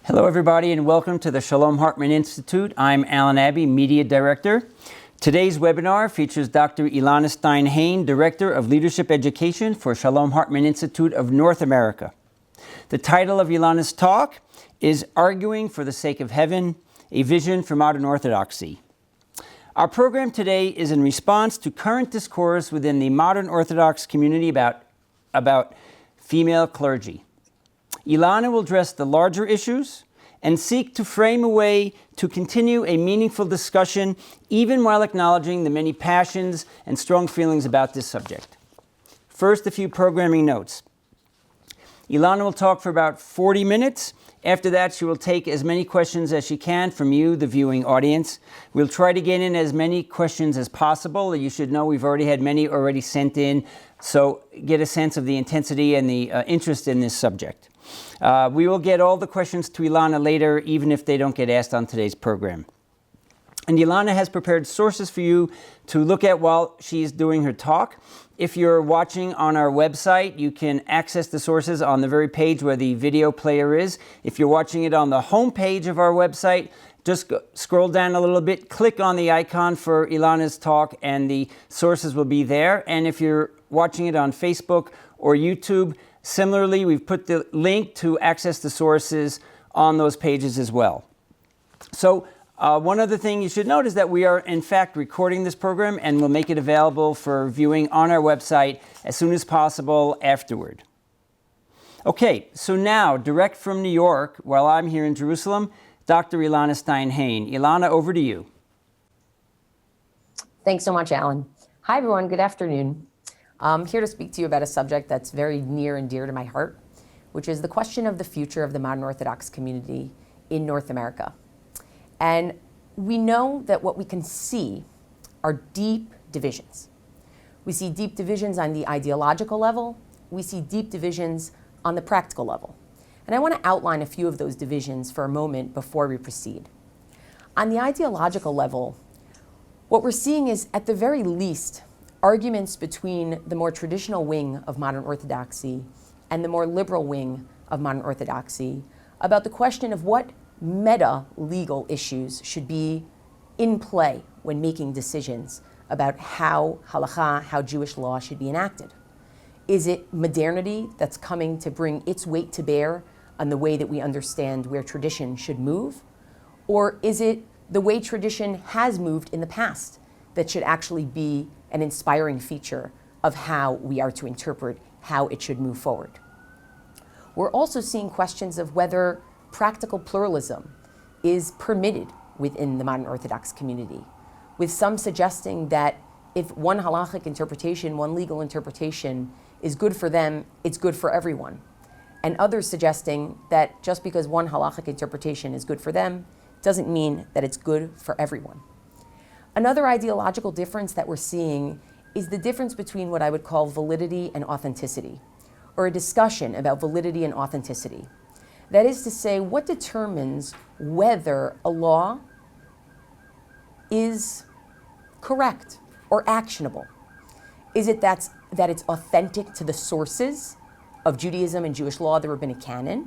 Hello, everybody, and welcome to the Shalom Hartman Institute. I'm Alan Abbey, Media Director. Today's webinar features Dr. Elana Stein Hain, Director of Leadership Education for Shalom Hartman Institute of North America. The title of Elana's talk is Arguing for the Sake of Heaven, a Vision for Modern Orthodoxy. Our program today is in response to current discourse within the modern Orthodox community about female clergy. Elana will address the larger issues and seek to frame a way to continue a meaningful discussion, even while acknowledging the many passions and strong feelings about this subject. First, a few programming notes. Elana will talk for about 40 minutes. After that, she will take as many questions as she can from you, the viewing audience. We'll try to get in as many questions as possible. You should know we've already had many already sent in, so get a sense of the intensity and the interest in this subject. We will get all the questions to Elana later, even if they don't get asked on today's program. And Elana has prepared sources for you to look at while she's doing her talk. If you're watching on our website, you can access the sources on the very page where the video player is. If you're watching it on the home page of our website, just scroll down a little bit, click on the icon for Elana's talk, and the sources will be there. And if you're watching it on Facebook or YouTube, similarly, we've put the link to access the sources on those pages as well. So one other thing you should note is that we are, in fact, recording this program and we'll make it available for viewing on our website as soon as possible afterward. Okay, so now, direct from New York, while I'm here in Jerusalem, Dr. Elana Stein Hain. Elana, over to you. Thanks so much, Alan. Hi, everyone. Good afternoon. I'm here to speak to you about a subject that's very near and dear to my heart, which is the question of the future of the modern Orthodox community in North America. And we know that what we can see are deep divisions. We see deep divisions on the ideological level. We see deep divisions on the practical level. And I want to outline a few of those divisions for a moment before we proceed. On the ideological level, what we're seeing is, at the very least, arguments between the more traditional wing of modern Orthodoxy and the more liberal wing of modern Orthodoxy about the question of what meta-legal issues should be in play when making decisions about how halakha, how Jewish law should be enacted. Is it modernity that's coming to bring its weight to bear on the way that we understand where tradition should move? Or is it the way tradition has moved in the past that should actually be an inspiring feature of how we are to interpret how it should move forward? We're also seeing questions of whether practical pluralism is permitted within the modern Orthodox community, with some suggesting that if one halachic interpretation, one legal interpretation is good for them, it's good for everyone. And others suggesting that just because one halachic interpretation is good for them doesn't mean that it's good for everyone. Another ideological difference that we're seeing is the difference between what I would call validity and authenticity, or a discussion about validity and authenticity. That is to say, what determines whether a law is correct or actionable? Is it that it's authentic to the sources of Judaism and Jewish law, the rabbinic canon?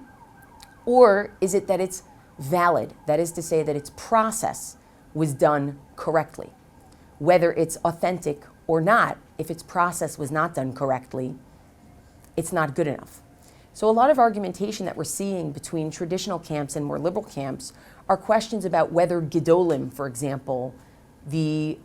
Or is it that it's valid? That is to say, that its process was done correctly. Whether it's authentic or not, if its process was not done correctly, it's not good enough. So a lot of argumentation that we're seeing between traditional camps and more liberal camps are questions about whether Gedolim, for example, the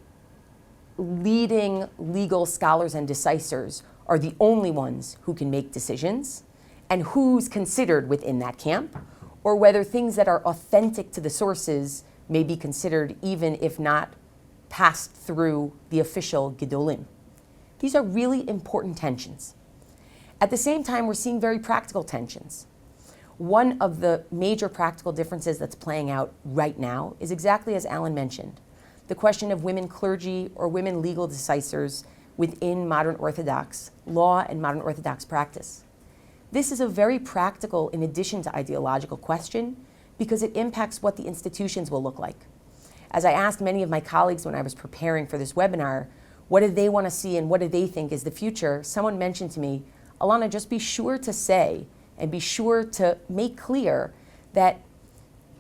leading legal scholars and decisors, are the only ones who can make decisions, and who's considered within that camp, or whether things that are authentic to the sources may be considered even if not passed through the official Gedolim. These are really important tensions. At the same time, we're seeing very practical tensions. One of the major practical differences that's playing out right now is exactly as Alan mentioned, the question of women clergy or women legal decisors within modern Orthodox law and modern Orthodox practice. This is a very practical, in addition to ideological, question because it impacts what the institutions will look like. As I asked many of my colleagues when I was preparing for this webinar, what do they want to see and what do they think is the future? Someone mentioned to me, Elana, just be sure to say and be sure to make clear that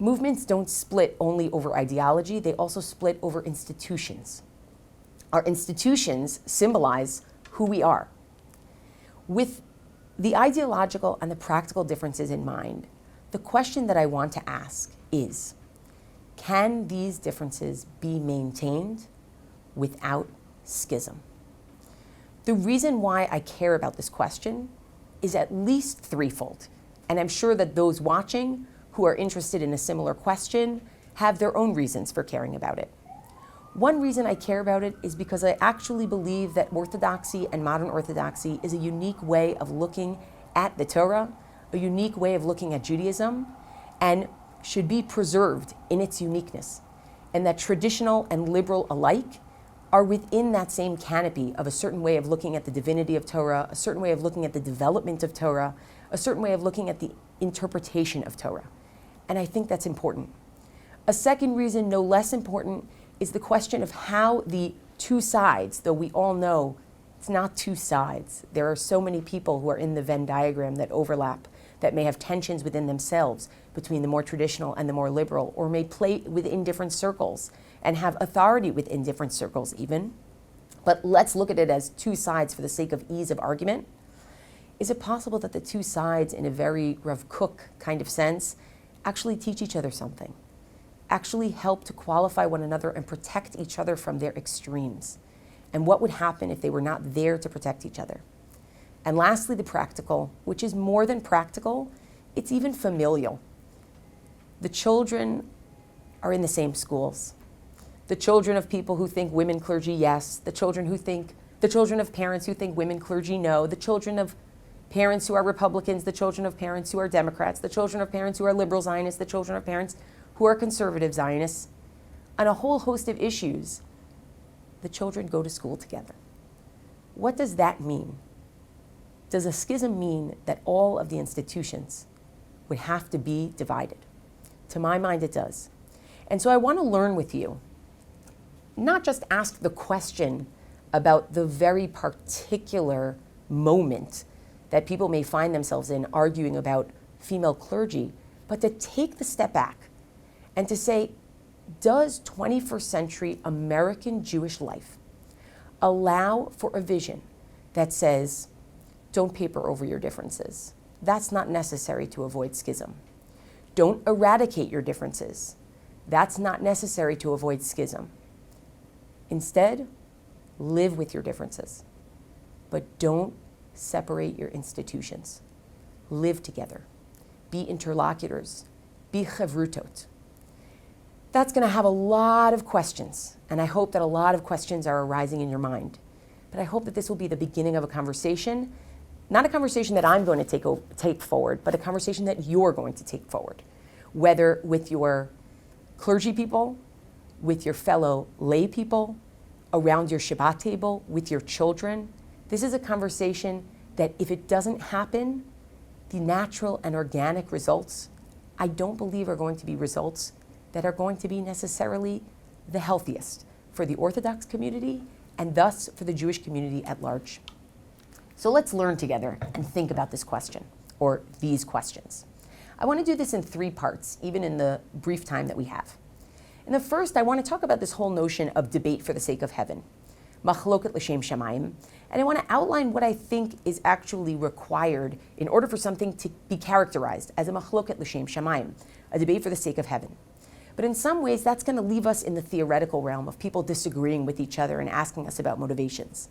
movements don't split only over ideology, they also split over institutions. Our institutions symbolize who we are. With the ideological and the practical differences in mind, the question that I want to ask is, can these differences be maintained without schism? The reason why I care about this question is at least threefold, and I'm sure that those watching who are interested in a similar question have their own reasons for caring about it. One reason I care about it is because I actually believe that Orthodoxy and modern Orthodoxy is a unique way of looking at the Torah, a unique way of looking at Judaism, and should be preserved in its uniqueness, and that traditional and liberal alike are within that same canopy of a certain way of looking at the divinity of Torah, a certain way of looking at the development of Torah, a certain way of looking at the interpretation of Torah. And I think that's important. A second reason, no less important, is the question of how the two sides, though we all know it's not two sides. There are so many people who are in the Venn diagram that overlap, that may have tensions within themselves between the more traditional and the more liberal, or may play within different circles and have authority within different circles even. But let's look at it as two sides for the sake of ease of argument. Is it possible that the two sides, in a very Rav Kook kind of sense, actually teach each other something? Actually help to qualify one another and protect each other from their extremes? And what would happen if they were not there to protect each other? And lastly, the practical, which is more than practical, it's even familial. The children are in the same schools. The children of people who think women clergy, yes. The children of parents who think women clergy, no. The children of parents who are Republicans, the children of parents who are Democrats, the children of parents who are liberal Zionists, the children of parents who are conservative Zionists. On a whole host of issues, the children go to school together. What does that mean? Does a schism mean that all of the institutions would have to be divided? To my mind, it does. And so I want to learn with you, not just ask the question about the very particular moment that people may find themselves in arguing about female clergy, but to take the step back and to say, does 21st century American Jewish life allow for a vision that says, don't paper over your differences? That's not necessary to avoid schism. Don't eradicate your differences. That's not necessary to avoid schism. Instead, live with your differences, but don't separate your institutions. Live together. Be interlocutors. Be chavrutot. That's going to have a lot of questions, and I hope that a lot of questions are arising in your mind. But I hope that this will be the beginning of a conversation, not a conversation that I'm going to take forward, but a conversation that you're going to take forward, whether with your clergy people, with your fellow lay people, around your Shabbat table, with your children. This is a conversation that if it doesn't happen, the natural and organic results, I don't believe are going to be results that are going to be necessarily the healthiest for the Orthodox community and thus for the Jewish community at large. So let's learn together and think about this question, or these questions. I want to do this in three parts, even in the brief time that we have. In the first, I want to talk about this whole notion of debate for the sake of heaven, machloket l'shem shamayim, and I want to outline what I think is actually required in order for something to be characterized as a machloket l'shem shamayim, a debate for the sake of heaven. But in some ways, that's going to leave us in the theoretical realm of people disagreeing with each other and asking us about motivations.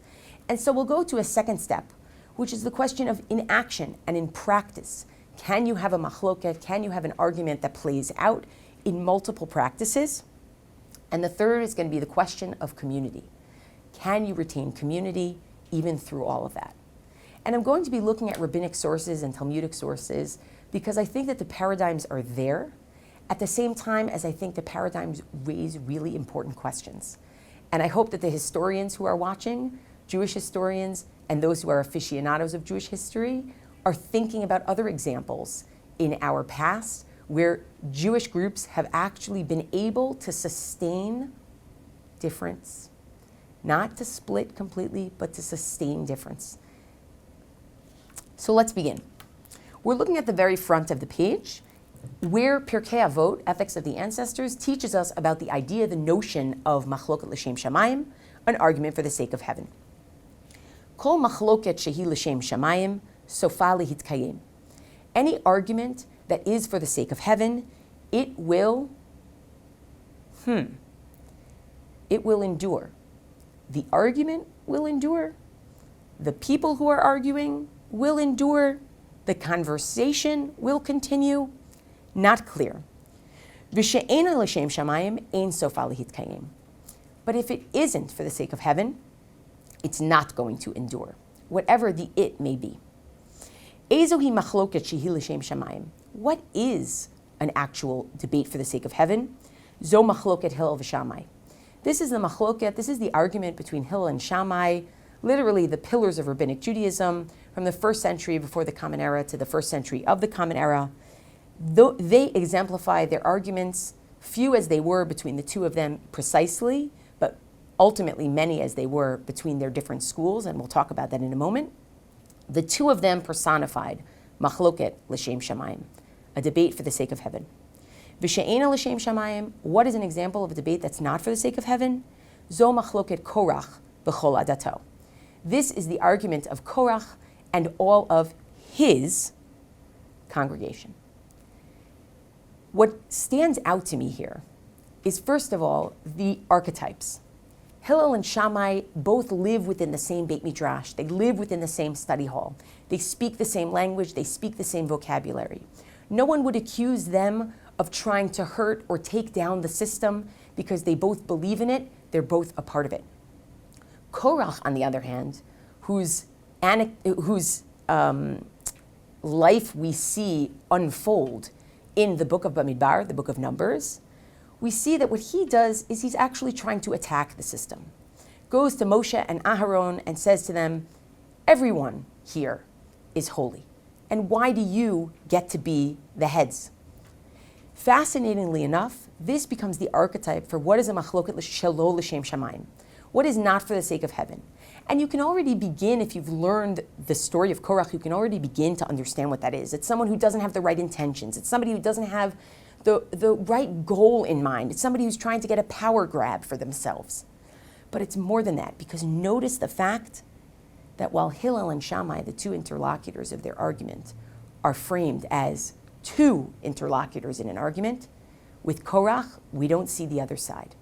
And so we'll go to a second step, which is the question of in action and in practice. Can you have a machloket? Can you have an argument that plays out in multiple practices? And the third is going to be the question of community. Can you retain community even through all of that? And I'm going to be looking at rabbinic sources and Talmudic sources because I think that the paradigms are there at the same time as I think the paradigms raise really important questions. And I hope that the historians who are watching, Jewish historians, and those who are aficionados of Jewish history, are thinking about other examples in our past where Jewish groups have actually been able to sustain difference, not to split completely, but to sustain difference. So let's begin. We're looking at the very front of the page where Pirkei Avot, Ethics of the Ancestors, teaches us about the idea, the notion of machloket l'shem shamayim, an argument for the sake of heaven. Kol machloket shehi l'shem shamayim, sofa lehitkayim. Any argument that is for the sake of heaven, it will endure. The argument will endure. The people who are arguing will endure. The conversation will continue. Not clear. V'she'ena l'shem shamayim ein sofa lehitkayim. But if it isn't for the sake of heaven, it's not going to endure, whatever the it may be. Ezohi machloket shehi l'shem shamayim. What is an actual debate for the sake of heaven? Zo machloket Hillel v'Shammai. This is the machloket, this is the argument between Hillel and Shammai, literally the pillars of rabbinic Judaism, from the first century before the Common Era to the first century of the Common Era. Though they exemplify their arguments, few as they were between the two of them precisely, but ultimately many as they were between their different schools, and we'll talk about that in a moment. The two of them personified machloket l'shem shamayim, a debate for the sake of heaven. V'she'ena l'shem shamayim, what is an example of a debate that's not for the sake of heaven? Zo machloket Korach b'chol adato. This is the argument of Korach and all of his congregation. What stands out to me here is, first of all, the archetypes. Hillel and Shammai both live within the same Beit Midrash. They live within the same study hall. They speak the same language. They speak the same vocabulary. No one would accuse them of trying to hurt or take down the system because they both believe in it. They're both a part of it. Korach, on the other hand, whose life we see unfold in the book of Bamidbar, the book of Numbers, we see that what he does is he's actually trying to attack the system. Goes to Moshe and Aharon and says to them, everyone here is holy. And why do you get to be the heads? Fascinatingly enough, this becomes the archetype for what is a machloket shelo l'shem shamayim, what is not for the sake of heaven. And you can already begin, if you've learned the story of Korach, you can already begin to understand what that is. It's someone who doesn't have the right intentions. It's somebody who doesn't have the right goal in mind. It's somebody who's trying to get a power grab for themselves. But it's more than that, because notice the fact that while Hillel and Shammai, the two interlocutors of their argument, are framed as two interlocutors in an argument, with Korach, we don't see the other side.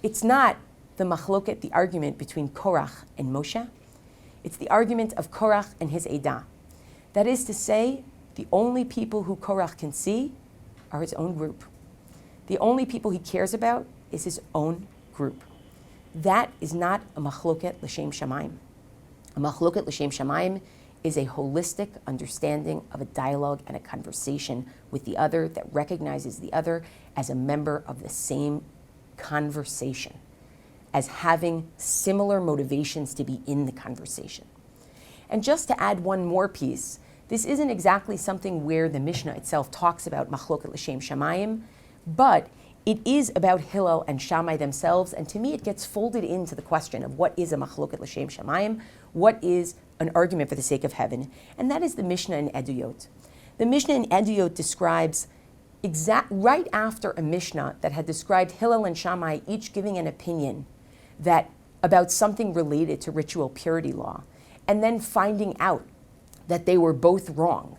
It's not the machloket, the argument between Korach and Moshe. It's the argument of Korach and his Eidah. That is to say, the only people who Korach can see are his own group. The only people he cares about is his own group. That is not a machloket l'shem shamayim. A machloket l'shem shamayim is a holistic understanding of a dialogue and a conversation with the other that recognizes the other as a member of the same conversation, as having similar motivations to be in the conversation. And just to add one more piece, this isn't exactly something where the Mishnah itself talks about machloket l'shem shamayim, but it is about Hillel and Shammai themselves, and to me it gets folded into the question of what is a machloket l'shem shamayim, what is an argument for the sake of heaven, and that is the Mishnah in Eduyot. The Mishnah in Eduyot describes right after a Mishnah that had described Hillel and Shammai each giving an opinion that about something related to ritual purity law, and then finding out that they were both wrong,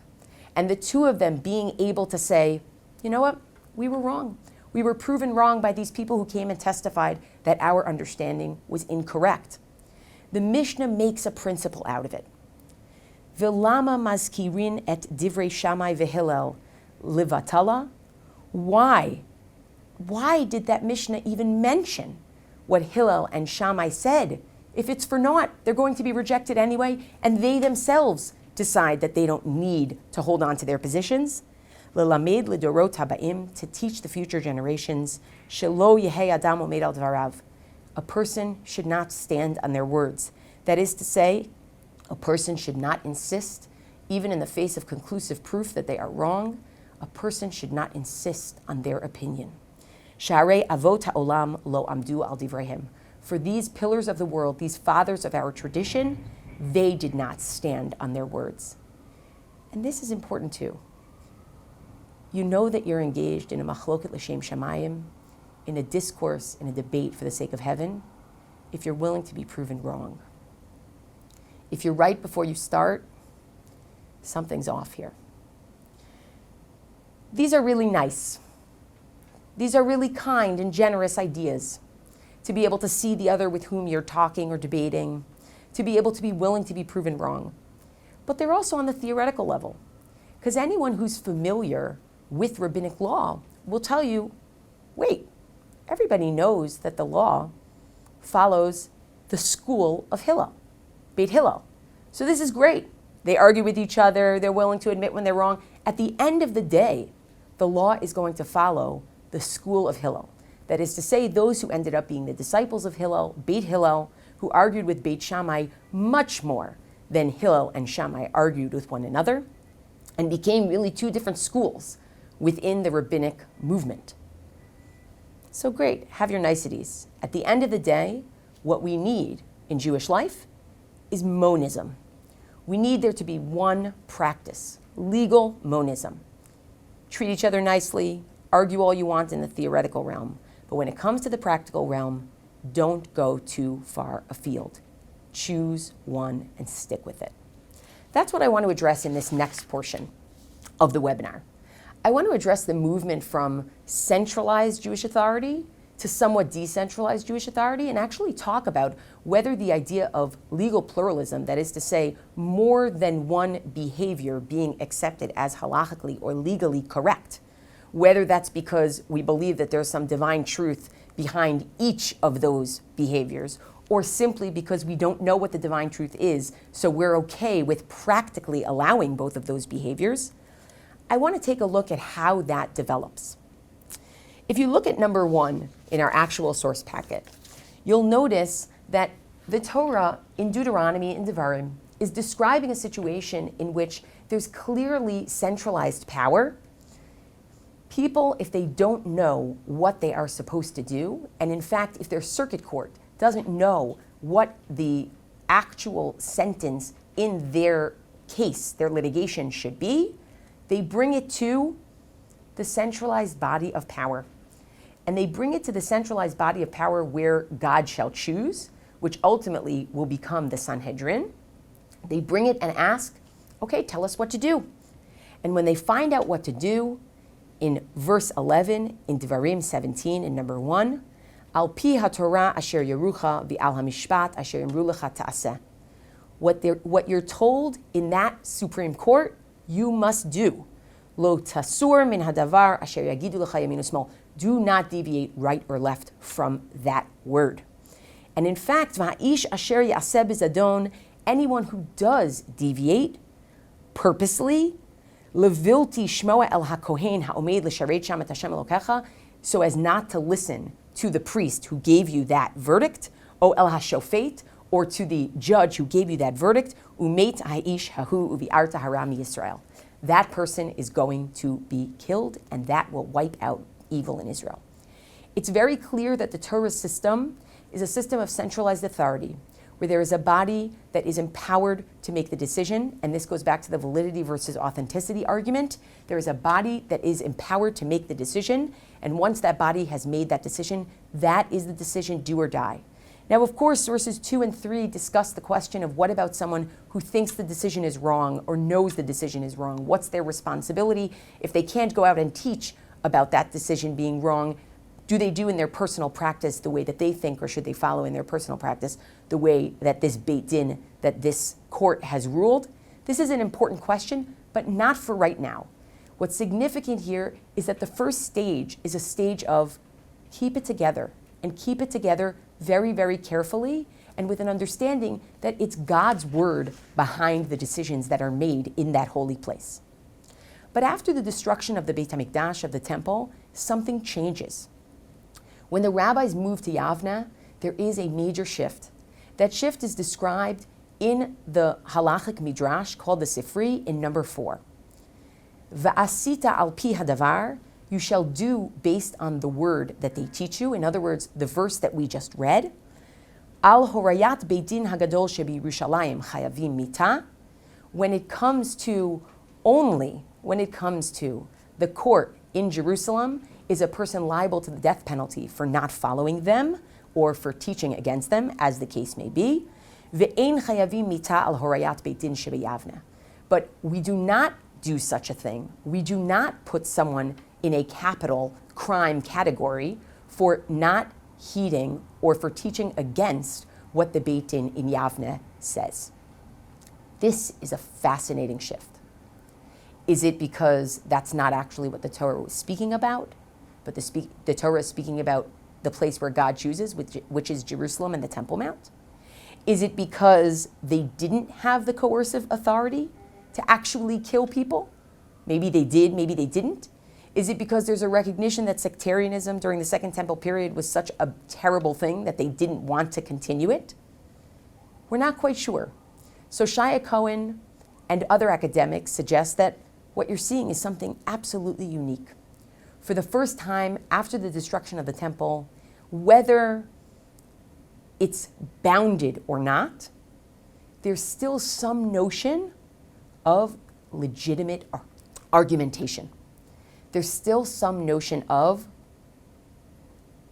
and the two of them being able to say, you know what, we were wrong. We were proven wrong by these people who came and testified that our understanding was incorrect. The Mishnah makes a principle out of it. V'lama mazkirin et divrei Shammai v'Hillel livatala. Why did that Mishnah even mention what Hillel and Shammai said? If it's for naught, they're going to be rejected anyway, and they themselves decide that they don't need to hold on to their positions. L'lamed l'dorot habaim, to teach the future generations. Shelo yehei adam omed al dvarav. A person should not stand on their words. That is to say, a person should not insist, even in the face of conclusive proof that they are wrong, a person should not insist on their opinion. Sharei avot ha'olam lo amdu al divrehim. For these pillars of the world, these fathers of our tradition, they did not stand on their words. And this is important too. you know that you're engaged in a machloket l'shem shamayim, in a discourse, in a debate for the sake of heaven, if you're willing to be proven wrong. If you're right before you start, something's off here. These are really nice. These are really kind and generous ideas. To be able to see the other with whom you're talking or debating, to be able to be willing to be proven wrong. But they're also on the theoretical level. Because anyone who's familiar with rabbinic law will tell you, wait, everybody knows that the law follows the school of Hillel, Beit Hillel. So this is great. They argue with each other, they're willing to admit when they're wrong. At the end of the day, the law is going to follow the school of Hillel. That is to say, those who ended up being the disciples of Hillel, Beit Hillel, who argued with Beit Shammai much more than Hillel and Shammai argued with one another, and became really two different schools within the rabbinic movement. So great, have your niceties. At the end of the day, what we need in Jewish life is monism. We need there to be one practice, legal monism. Treat each other nicely, argue all you want in the theoretical realm, but when it comes to the practical realm, don't go too far afield. Choose one and stick with it. That's what I want to address in this next portion of the webinar. I want to address the movement from centralized Jewish authority to somewhat decentralized Jewish authority and actually talk about whether the idea of legal pluralism, that is to say, more than one behavior being accepted as halachically or legally correct, whether that's because we believe that there's some divine truth behind each of those behaviors, or simply because we don't know what the divine truth is, so we're okay with practically allowing both of those behaviors. I want to take a look at how that develops. If you look at number 1 in our actual source packet, you'll notice that the Torah in Deuteronomy and Devarim is describing a situation in which there's clearly centralized power. People, if they don't know what they are supposed to do, and in fact, if their circuit court doesn't know what the actual sentence in their case, their litigation should be, they bring it to the centralized body of power. And they bring it to the centralized body of power where God shall choose, which ultimately will become the Sanhedrin. They bring it and ask, okay, tell us what to do. And when they find out what to do, in verse 11, in Devarim 17, in number 1, Al pi haTorah asher yerucha v'al hamishpat asher yimru lecha ta'aseh. What you're told in that Supreme Court, you must do. Lo tasur min hadavar asher yagidu lecha yamin u'shmol. Do not deviate right or left from that word. And in fact, v'ha'ish asher yaseh b'zadon, anyone who does deviate purposely, levilti shmoa el hakohen ha'omed l'sharet sham et Hashem Elokecha, so as not to listen to the priest who gave you that verdict, o el hashofet, or to the judge who gave you that verdict, umet ha'ish hahu uvi'arta haram Yisrael. That person is going to be killed, and that will wipe out evil in Israel. It's very clear that the Torah system is a system of centralized authority, where there is a body that is empowered to make the decision, and this goes back to the validity versus authenticity argument. There is a body that is empowered to make the decision, and once that body has made that decision, that is the decision, do or die. Now, of course, sources 2 and 3 discuss the question of what about someone who thinks the decision is wrong or knows the decision is wrong? What's their responsibility? If they can't go out and teach about that decision being wrong, do they do in their personal practice the way that they think, or should they follow in their personal practice the way that this Beit Din, that this court has ruled? This is an important question, but not for right now. What's significant here is that the first stage is a stage of keep it together, and keep it together very, very carefully, and with an understanding that it's God's word behind the decisions that are made in that holy place. But after the destruction of the Beit HaMikdash, of the temple, something changes. When the rabbis moved to Yavna, there is a major shift. That shift is described in the halachic midrash called the Sifri in number 4. Va'asita al pi hadavar, you shall do based on the word that they teach you. In other words, the verse that we just read. Al horayat Beit Din hagadol shebi Yerushalayim chayavim mita. When it comes to the court in Jerusalem is a person liable to the death penalty for not following them or for teaching against them, as the case may be. Ve'ein chayavim mita al horayat beit din shebeyavne. But we do not do such a thing. We do not put someone in a capital crime category for not heeding or for teaching against what the Beit Din in Yavne says. This is a fascinating shift. Is it because that's not actually what the Torah was speaking about, but the Torah is speaking about the place where God chooses, which is Jerusalem and the Temple Mount? Is it because they didn't have the coercive authority to actually kill people? Maybe they did, maybe they didn't. Is it because there's a recognition that sectarianism during the Second Temple period was such a terrible thing that they didn't want to continue it? We're not quite sure. So Shia Cohen and other academics suggest that what you're seeing is something absolutely unique. For the first time after the destruction of the temple, whether it's bounded or not, there's still some notion of legitimate argumentation. There's still some notion of,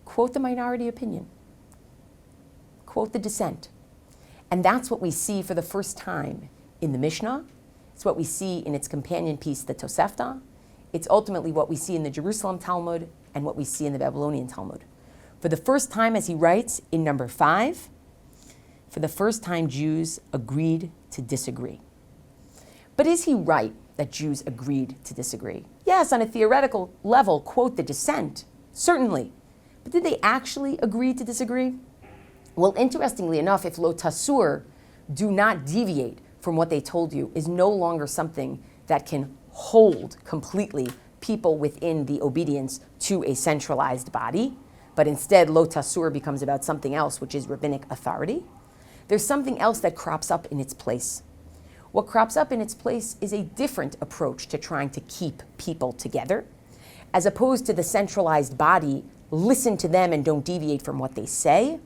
quote the minority opinion, quote the dissent. And that's what we see for the first time in the Mishnah. It's what we see in its companion piece, the Tosefta. It's ultimately what we see in the Jerusalem Talmud and what we see in the Babylonian Talmud. For the first time, as he writes in number 5, for the first time Jews agreed to disagree. But is he right that Jews agreed to disagree? Yes, on a theoretical level, quote the dissent, certainly. But did they actually agree to disagree? Well, interestingly enough, if lo tasur, do not deviate from what they told you, is no longer something that can hold completely people within the obedience to a centralized body, but instead lo tasur becomes about something else, which is rabbinic authority, there's something else that crops up in its place. What crops up in its place is a different approach to trying to keep people together. As opposed to the centralized body, listen to them and don't deviate from what they say,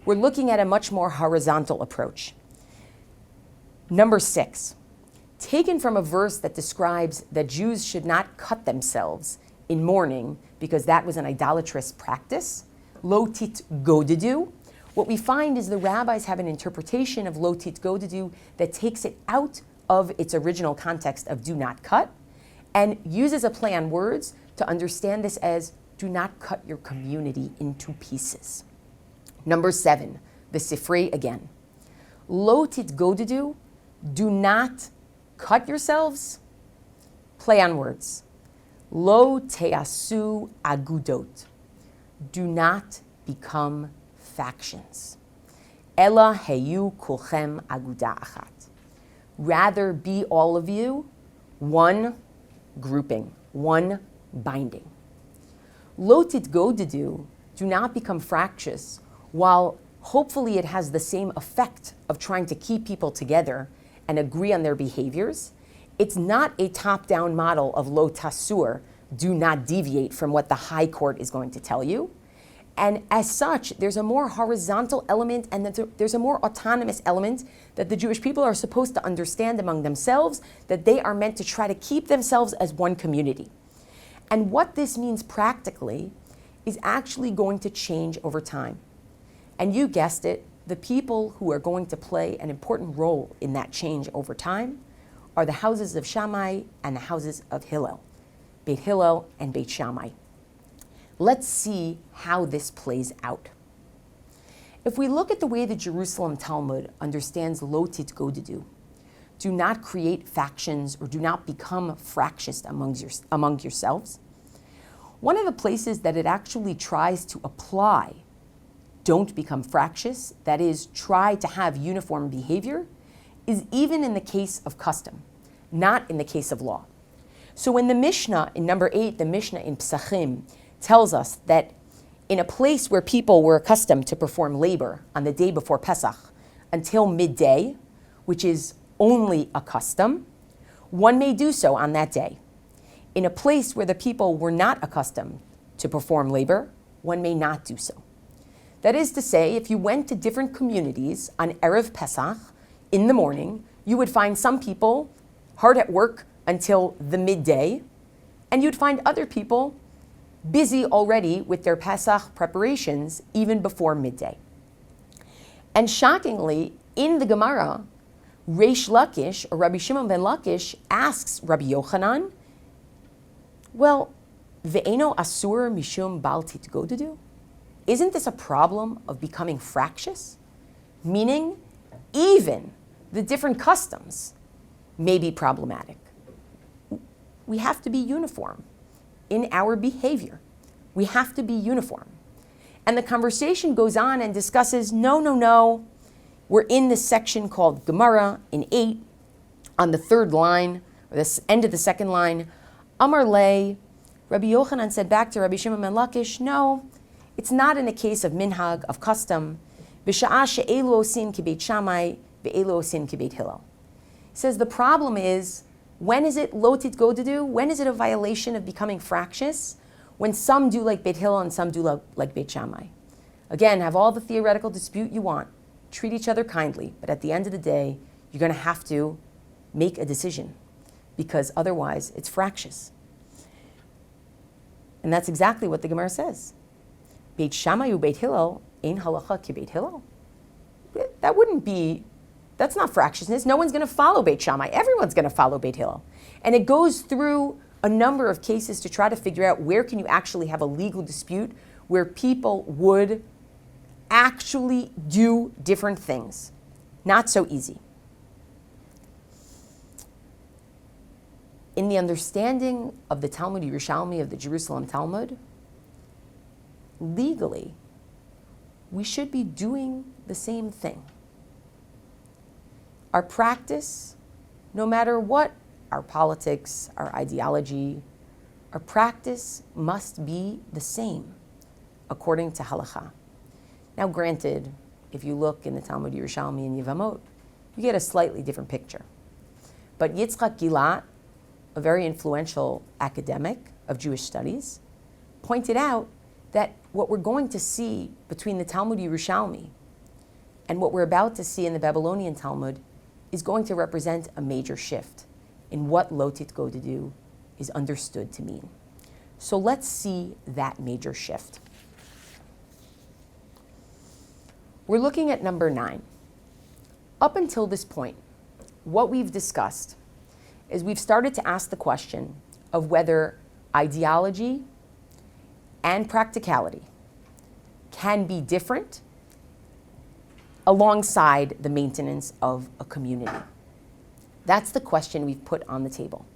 we're looking at a much more horizontal approach. Number 6, taken from a verse that describes that Jews should not cut themselves in mourning because that was an idolatrous practice, lo tit godedu. What we find is the rabbis have an interpretation of lo tit godedu that takes it out of its original context of do not cut and uses a play on words to understand this as do not cut your community into pieces. Number 7, the Sifrei again. Lo tit godedu, do not cut yourselves. Play on words. Lo teasu agudot, do not become factions. Ela heyu kulchem aguda achat. Rather be all of you one grouping, one binding. Lo titgodedu, do not become fractious, while hopefully it has the same effect of trying to keep people together and agree on their behaviors. It's not a top-down model of lo tasur, do not deviate from what the high court is going to tell you. And as such, there's a more horizontal element and there's a more autonomous element that the Jewish people are supposed to understand among themselves, that they are meant to try to keep themselves as one community. And what this means practically is actually going to change over time. And you guessed it, the people who are going to play an important role in that change over time are the houses of Shammai and the houses of Hillel, Beit Hillel and Beit Shammai. Let's see how this plays out. If we look at the way the Jerusalem Talmud understands lo titgodedu, do not create factions or do not become fractious among yourselves, one of the places that it actually tries to apply don't become fractious, that is, try to have uniform behavior, is even in the case of custom, not in the case of law. So in the Mishnah, in number 8, the Mishnah in Psachim, tells us that in a place where people were accustomed to perform labor on the day before Pesach until midday, which is only a custom, one may do so on that day. In a place where the people were not accustomed to perform labor, one may not do so. That is to say, if you went to different communities on Erev Pesach in the morning, you would find some people hard at work until the midday, And you'd find other people busy already with their Pesach preparations even before midday. And shockingly, in the Gemara, Reish Lakish, or Rabbi Shimon ben Lakish, asks Rabbi Yochanan, well, ve'eno asur mishum bal titgodedu? Isn't this a problem of becoming fractious? Meaning, even the different customs may be problematic. We have to be uniform in our behavior. We have to be uniform. And the conversation goes on and discusses, no. We're in this section called Gemara in 8, on the third line, or the end of the second line. Amar le, Rabbi Yochanan said back to Rabbi Shimon ben Lakish, no, it's not in a case of minhag, of custom. B'sha'a she'elu osin ki beit Shammai, ve'elu osin ki beit Hillel. He says the problem is, when is it lo titgodedu? When is it a violation of becoming fractious? When some do like Beit Hillel and some do like Beit Shammai. Again, have all the theoretical dispute you want. Treat each other kindly. But at the end of the day, you're going to have to make a decision, because otherwise it's fractious. And that's exactly what the Gemara says. Beit Shammai u Beit Hillel ein halacha ki Beit Hillel. That's not fractiousness. No one's going to follow Beit Shammai. Everyone's going to follow Beit Hillel. And it goes through a number of cases to try to figure out where can you actually have a legal dispute where people would actually do different things. Not so easy. In the understanding of the Talmud Yerushalmi of the Jerusalem Talmud, legally, we should be doing the same thing. Our practice, no matter what our politics, our ideology, our practice must be the same according to halacha. Now granted, if you look in the Talmud Yerushalmi and Yevamot, you get a slightly different picture. But Yitzchak Gilat, a very influential academic of Jewish studies, pointed out that what we're going to see between the Talmud Yerushalmi and what we're about to see in the Babylonian Talmud is going to represent a major shift in what lo titgodedu is understood to mean. So let's see that major shift. We're looking at number 9. Up until this point, what we've discussed is we've started to ask the question of whether ideology and practicality can be different alongside the maintenance of a community. That's the question we've put on the table.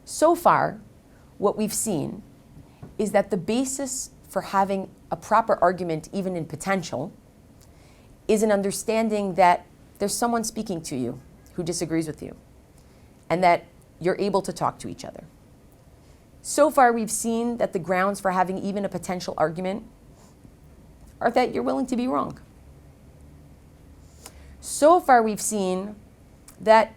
So far, what we've seen is that the basis for having a proper argument, even in potential, is an understanding that there's someone speaking to you who disagrees with you, and that you're able to talk to each other. So far, we've seen that the grounds for having even a potential argument are that you're willing to be wrong. So far, we've seen that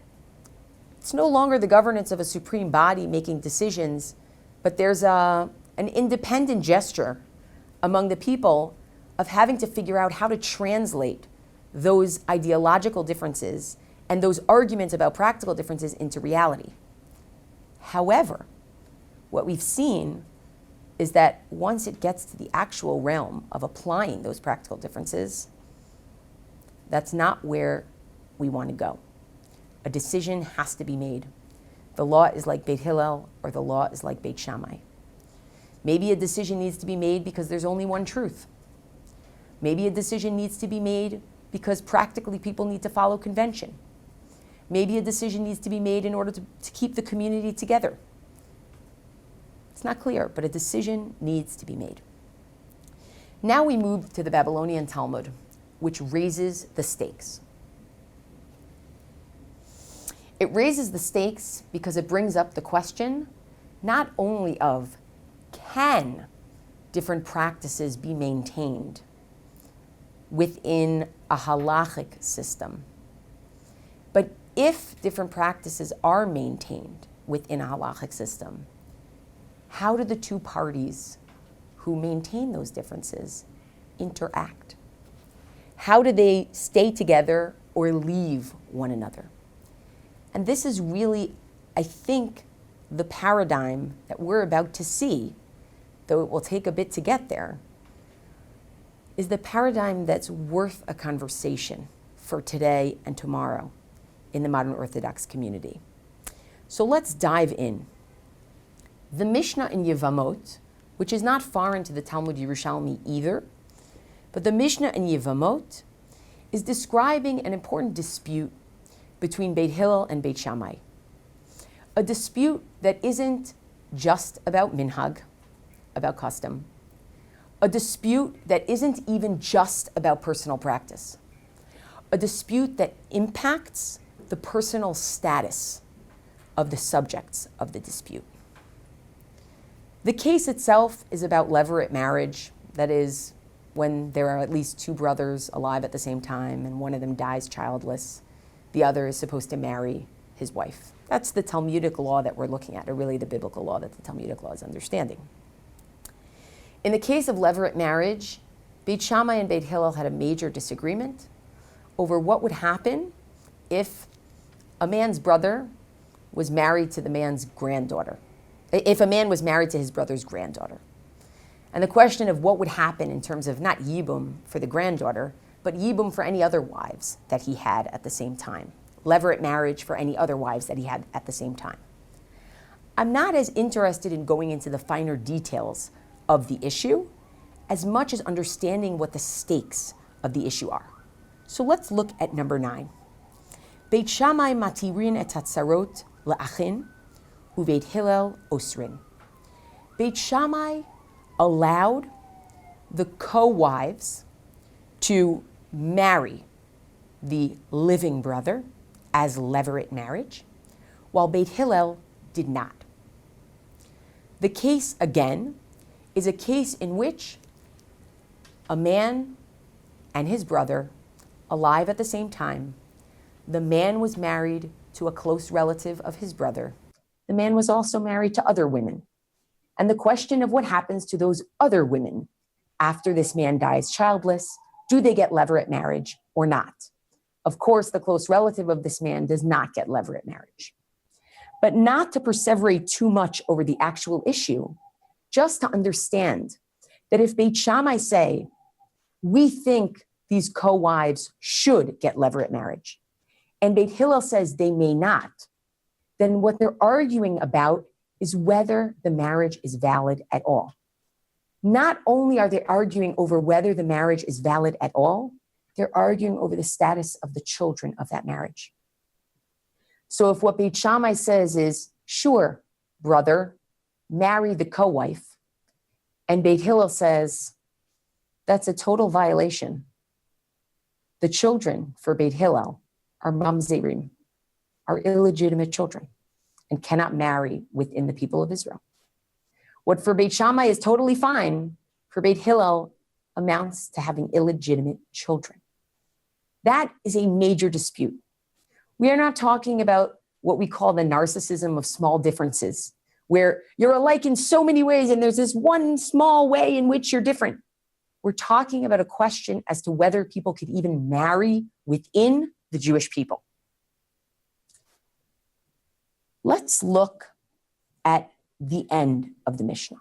it's no longer the governance of a supreme body making decisions, but there's an independent gesture among the people of having to figure out how to translate those ideological differences and those arguments about practical differences into reality. However, what we've seen is that once it gets to the actual realm of applying those practical differences, that's not where we want to go. A decision has to be made. The law is like Beit Hillel, or the law is like Beit Shammai. Maybe a decision needs to be made because there's only one truth. Maybe a decision needs to be made because practically people need to follow convention. Maybe a decision needs to be made in order to keep the community together. It's not clear, but a decision needs to be made. Now we move to the Babylonian Talmud, which raises the stakes. It raises the stakes because it brings up the question not only of can different practices be maintained within a halachic system, but if different practices are maintained within a halachic system, how do the two parties who maintain those differences interact? How do they stay together or leave one another? And this is really, I think, the paradigm that we're about to see, though it will take a bit to get there, is the paradigm that's worth a conversation for today and tomorrow in the modern Orthodox community. So let's dive in. The Mishnah in Yevamot, which is not foreign to the Talmud Yerushalmi either, but the Mishnah in Yevamot is describing an important dispute between Beit Hillel and Beit Shammai. A dispute that isn't just about minhag, about custom. A dispute that isn't even just about personal practice. A dispute that impacts the personal status of the subjects of the dispute. The case itself is about levirate marriage, that is, when there are at least two brothers alive at the same time and one of them dies childless, the other is supposed to marry his wife. That's the Talmudic law that we're looking at, or really the biblical law that the Talmudic law is understanding. In the case of levirate marriage, Beit Shammai and Beit Hillel had a major disagreement over what would happen if a man's brother was married to the man's granddaughter, if a man was married to his brother's granddaughter. And the question of what would happen in terms of not yibum for the granddaughter, but yibum for any other wives that he had at the same time. Levirate marriage for any other wives that he had at the same time. I'm not as interested in going into the finer details of the issue as much as understanding what the stakes of the issue are. So let's look at number 9. Beit Shammai matirin et hatzarot le'achin, u'Beit Hillel osrin. Beit Shammai allowed the co-wives to marry the living brother as levirate marriage, while Beit Hillel did not. The case, again, is a case in which a man and his brother, alive at the same time, the man was married to a close relative of his brother. The man was also married to other women. And the question of what happens to those other women after this man dies childless, do they get levirate marriage or not? Of course, the close relative of this man does not get levirate marriage. But not to perseverate too much over the actual issue, just to understand that if Beit Shammai say, we think these co-wives should get levirate marriage, and Beit Hillel says they may not, then what they're arguing about is whether the marriage is valid at all. Not only are they arguing over whether the marriage is valid at all, they're arguing over the status of the children of that marriage. So if what Beit Shammai says is, sure, brother, marry the co-wife, and Beit Hillel says, that's a total violation. The children for Beit Hillel are mamzerim, are illegitimate children, and cannot marry within the people of Israel. What for Beit Shammai is totally fine, for Beit Hillel amounts to having illegitimate children. That is a major dispute. We are not talking about what we call the narcissism of small differences, where you're alike in so many ways and there's this one small way in which you're different. We're talking about a question as to whether people could even marry within the Jewish people. Let's look at the end of the Mishnah.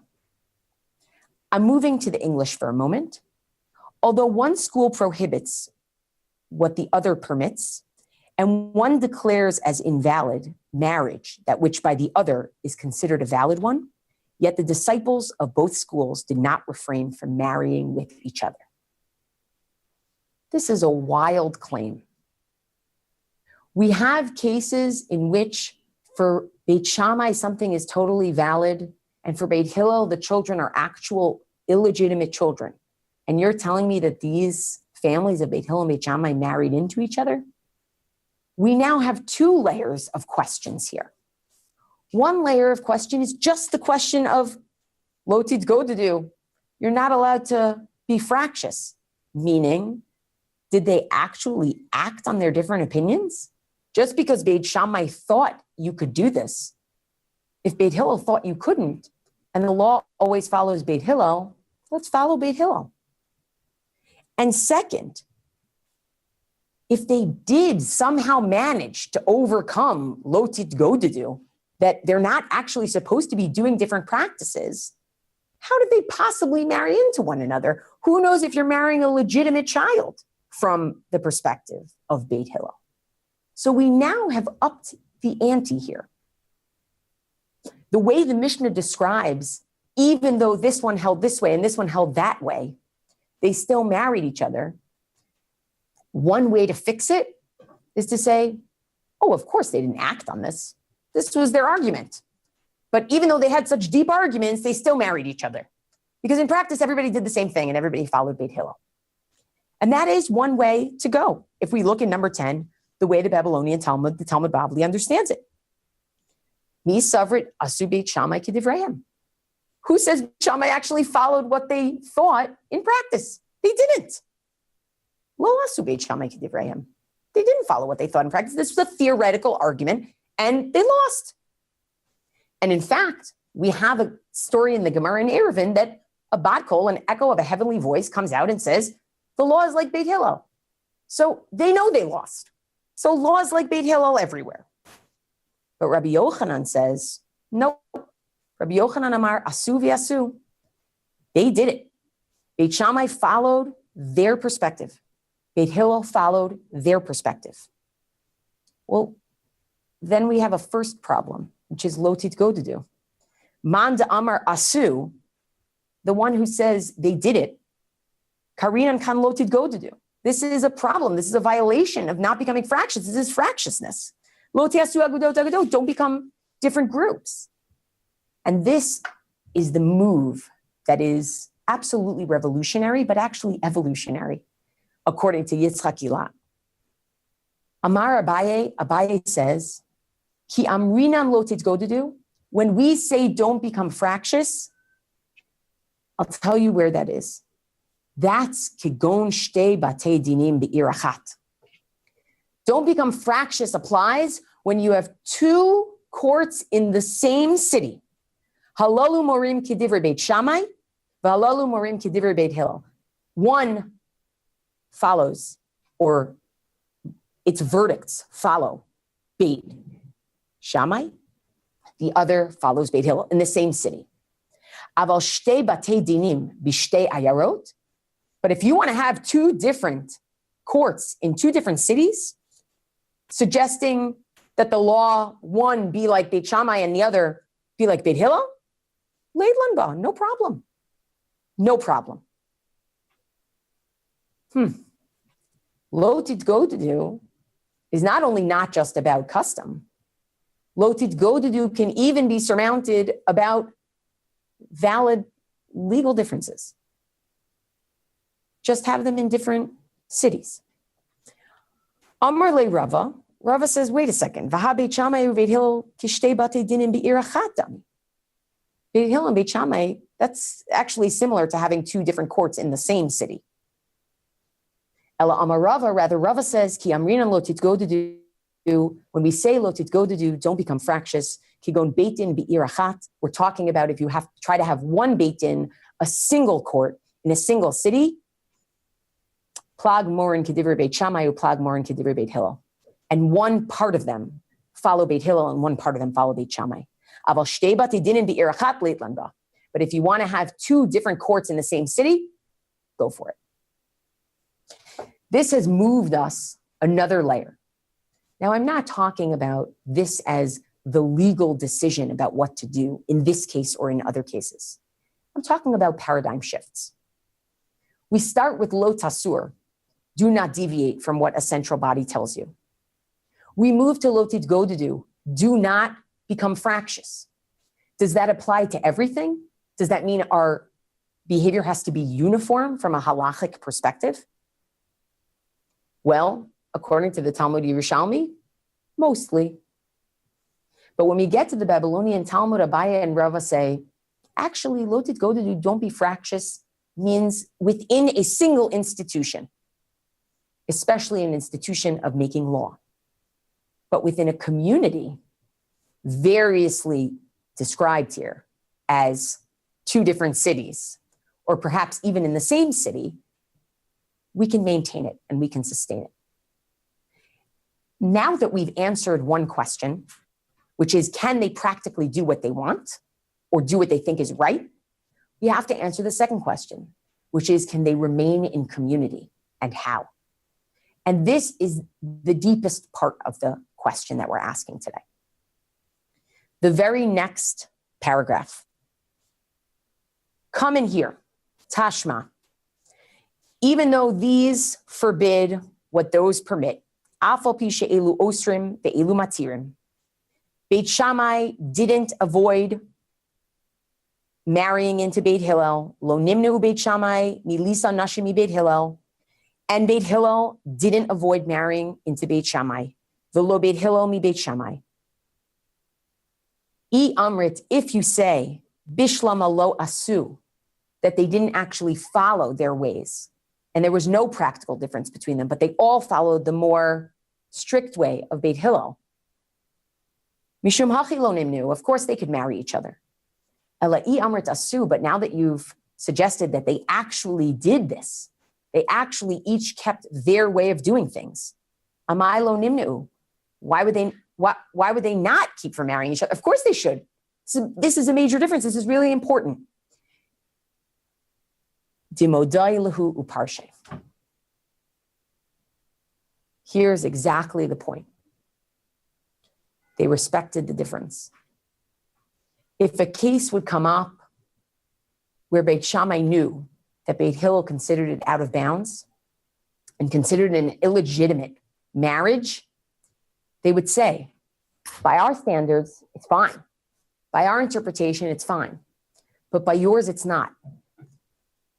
I'm moving to the English for a moment. Although one school prohibits what the other permits, and one declares as invalid marriage, that which by the other is considered a valid one, yet the disciples of both schools did not refrain from marrying with each other. This is a wild claim. We have cases in which for Beit Shammai, something is totally valid, and for Beit Hillel, the children are actual illegitimate children. And you're telling me that these families of Beit Hillel and Beit Shammai married into each other? We now have two layers of questions here. One layer of question is just the question of lo titgodadu. You're not allowed to be fractious, meaning, did they actually act on their different opinions? Just because Beit Shammai thought you could do this, if Beit Hillel thought you couldn't, and the law always follows Beit Hillel, let's follow Beit Hillel. And second, if they did somehow manage to overcome lo titgodadu, that they're not actually supposed to be doing different practices, how did they possibly marry into one another? Who knows if you're marrying a legitimate child from the perspective of Beit Hillel? So we now have upped the ante here. The way the Mishnah describes, even though this one held this way and this one held that way, they still married each other. One way to fix it is to say, oh, of course they didn't act on this. This was their argument. But even though they had such deep arguments, they still married each other. Because in practice, everybody did the same thing and everybody followed Beit Hillel. And that is one way to go. If we look in number 10, the way the Babylonian Talmud, the Talmud Bavli, understands it. Mi savrit asu Beit Shammai k'divrayim. Who says Shammai actually followed what they thought in practice? They didn't. Lo asu Beit Shammai k'divrayim. They didn't follow what they thought in practice. This was a theoretical argument, and they lost. And in fact, we have a story in the Gemara in Eruvin that a bat kol, an echo of a heavenly voice, comes out and says, the law is like Beit Hillel. So they know they lost. So law is like Beit Hillel everywhere. But Rabbi Yochanan says, no. Rabbi Yochanan amar asu v'asu. They did it. Beit Shammai followed their perspective. Beit Hillel followed their perspective. Well, then we have a first problem, which is lo titgodedu. Man de amar asu, the one who says they did it, karinan kan lo titgodedu. This is a problem. This is a violation of not becoming fractious. This is fractiousness. Lo tiasu agudot agudot. Don't become different groups. And this is the move that is absolutely revolutionary, but actually evolutionary, according to Yitzchak Ilan. Amar Abaye says, Ki amrinan lo titgodedu. When we say don't become fractious, I'll tell you where that is. That's kigon shtei batei dinim be'ir achat. Don't become fractious applies when you have two courts in the same city. Halalu morim kedivrei Beit Shammai, v'halalu morim kedivrei Beit Hillel. One follows, or its verdicts follow Beit Shammai. The other follows Beit Hillel in the same city. Aval shtei batei dinim b'shtei ayarot. But if you want to have two different courts in two different cities, suggesting that the law, one be like Beit Shammai and the other be like Beit Hillel, leidlan ba, no problem. No problem. Lo titgodedu is not only not just about custom. Lo titgodedu can even be surmounted about valid legal differences. Just have them in different cities. Amar le Rava. Rava says, wait a second. Vaha Beit Shammai u'Beit Hillel kishtei batei dinim be'ir achat dami. Beit Hillel and Beit Shammai, that's actually similar to having two different courts in the same city. Ela Amar Rava, rather Rava says, Ki amrinan lo titgodedu. When we say lo titgodedu, don't become fractious. Kigon beit din be'ir achat. We're talking about if you have try to have one beit din, a single court in a single city. Plag morin kedivrei Beit Shammai u plag morin kedivrei Beit Hillel. And one part of them follow Beit Hillel and one part of them follow Beit Shammai. Aval shtei batei dinim be'ir achat leitlan ba. But if you want to have two different courts in the same city, go for it. This has moved us another layer. Now, I'm not talking about this as the legal decision about what to do in this case or in other cases. I'm talking about paradigm shifts. We start with lo tasur, do not deviate from what a central body tells you. We move to lo titgodedu, do not become fractious. Does that apply to everything? Does that mean our behavior has to be uniform from a halachic perspective? Well, according to the Talmud Yerushalmi, mostly. But when we get to the Babylonian Talmud, Abaye and Rava say, actually, lo titgodedu, don't be fractious, means within a single institution, especially an institution of making law. But within a community, variously described here as two different cities, or perhaps even in the same city, we can maintain it and we can sustain it. Now that we've answered one question, which is, can they practically do what they want or do what they think is right? We have to answer the second question, which is, can they remain in community and how? And this is the deepest part of the question that we're asking today. The very next paragraph. Come in here, Tashma. Even though these forbid what those permit, Afal pi she'elu osrim ve'elu matirim, Beit Shammai didn't avoid marrying into Beit Hillel, lo nimnu Beit Shammai milisa nashim mi Beit Hillel, and Beit Hillel didn't avoid marrying into Beit Shammai, velo Beit Hillel mi Beit Shammai. I amrit, if you say, bishlama lo asu, that they didn't actually follow their ways, and there was no practical difference between them, but they all followed the more strict way of Beit Hillel. Mishum hachi lo nimnu, of course they could marry each other. Ela I amrit asu, but now that you've suggested that they actually did this, they actually each kept their way of doing things. Amai lo nimnu, why would they not keep from marrying each other? Of course they should. So this is a major difference. This is really important. Dimodai lahu uparshe. Here's exactly the point. They respected the difference. If a case would come up where Beit Shammai knew that Beit Hillel considered it out of bounds and considered it an illegitimate marriage, they would say, by our standards, it's fine. By our interpretation, it's fine. But by yours, it's not.